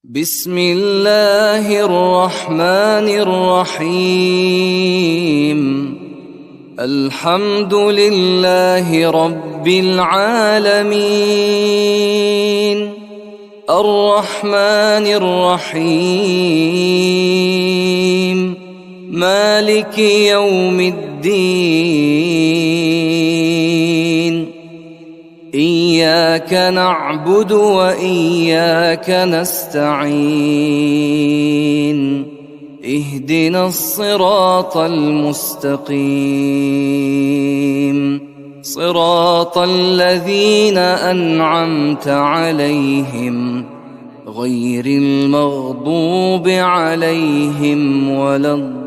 بسم الله الرحمن الرحيم. الحمد لله رب العالمين، الرحمن الرحيم، مالك يوم الدين. إياك نعبد وإياك نستعين، اهدنا الصراط المستقيم، صراط الذين أنعمت عليهم غير المغضوب عليهم ولا الضالين.